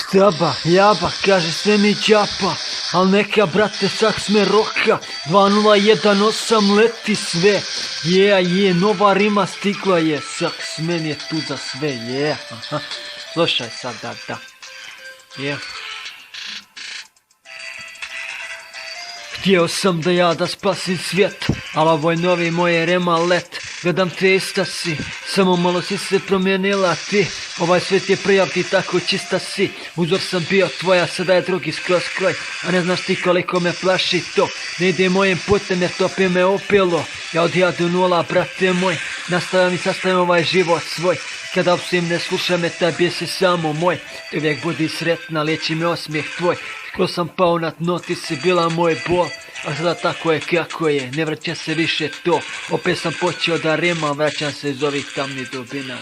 Staba, jaba, kaže sve mi čapa, al neka brate sak sme roka, 2018 leti sve, je, nova rima stigla je, sak smen je tu za sve, slušaj sad, da, Htio sam da spasim svijet, al ovoj novi moje rema let. Gledam te ista si, samo malo si se promijenila ti. Ovaj svijet je prijav ti tako čista si. Uzor sam bio tvoja, sada je drugi skroz kroj. A ne znaš ti koliko me plaši to. Ne ide mojim putem jer topi me opilo. Ja od 1 do 0, brate moj. Nastavljam i sastavim ovaj život svoj. Kada opsujem ne sluša me, taj bijes si samo moj. Ti uvijek budi sretna, liječi me osmijeh tvoj. Ko sam pao na dno, ti si bila moj bol. A sada tako je kako je, ne vraća se više to. Opet sam počeo da rimam, vraćam se iz ovih tamnih dubina.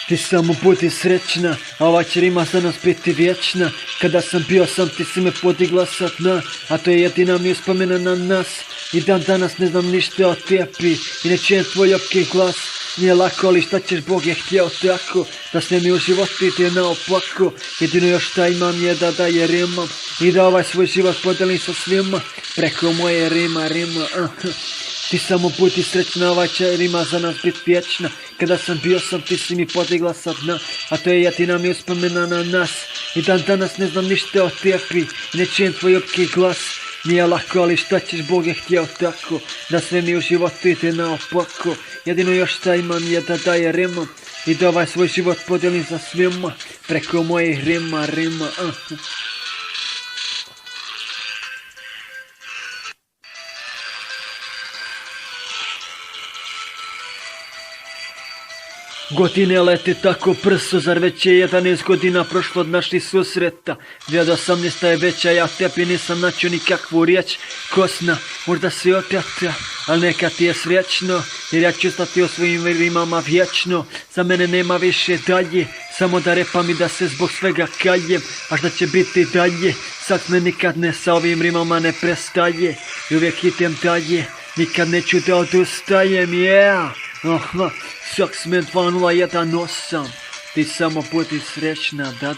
Ti samo budi srećna, a ova će rima za nas biti vječna. Kada sam bio sam, ti si me podigla sa dna, a to je jedina mi uspomena na nas. I dan danas ne znam ništa o tebi i ne čujem tvoj opki glas. Nije lako, ali šta ćeš, Bog je htio tako, da sve mi u životu ide naopako. Jedino još šta imam je da daje rimam i da ovaj svoj život podelim sa svima preko moje rima. Ti samo budi srećna, ovaj će rima za nas bit vječna. Kada sam bio sam, ti si mi podigla sa dna, a to je jedina mi uspomena na nas. I dan danas ne znam ništa o tebi i ne čujem tvoj opki glas. Nije lako, ali šta ćeš, Bog je htio tako, da sve mi u životu ide naopako. Jedino još šta imam je da daje rimam i da ovaj svoj život podijelim sa svima preko mojih rima. Godine lete tako brzo, zar već je 11 godina prošlo od naših susreta. 2018 je već, a ja tebi nisam načuo nikakvu riječ. Kosna, možda si oteta, ali neka ti je srećno, jer ja ću stati o svojim rimama vječno. Za mene nema više dalje, samo da repam i da se zbog svega kajem. A šta će biti dalje, sad me nikad ne sa ovim rimama ne prestaje. I uvijek idem dalje, nikad neću da odustajem, Sak smen 2018, ti samo budi srećna, da,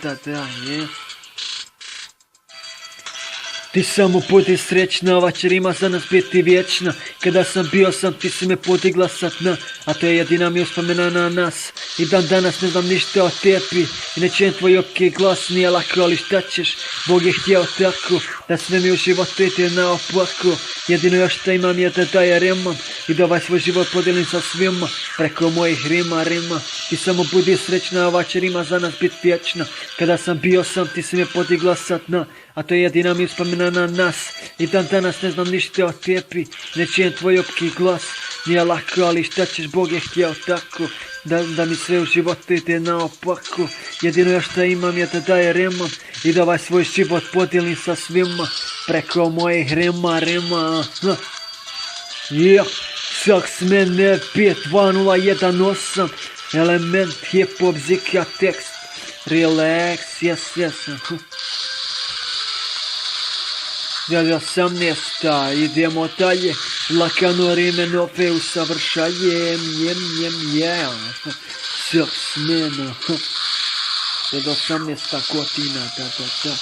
Ti samo budi srećna, ova će rima za nas biti vječna. Kada sam bio sam, ti si me podigla sa dna, a to je jedina mi uspomena na nas. I dan danas ne znam ništa o tebi i ne čujem tvoj opki glas, nije lako, ali šta ćeš, Bog je htio tako, da sve mi u životu ide naopako. Jedino još šta imam je da daje rimam i da ovaj svoj život podijelim sa svima preko mojih rima. Ti samo budi srećna, ova će rima za nas biti vječna. Kada sam bio sam, ti si me podigla sa dna, a to je jedina mi uspomena na nas. I dan danas ne znam ništa o tebi, ne čujem tvoj opki glas. Nije lako, ali šta ćeš, Bog je htio tako, da mi sve u životu ide naopako. Jedino još šta imam je da daje rimam i da ovaj svoj život podijelim sa svima preko mojih rima. Sak smene 52018, element hip hop zika tekst, relax, yes. 2018, idemo dalje, lakano rime nove usavršajem, Sak smene 2018 godina, da,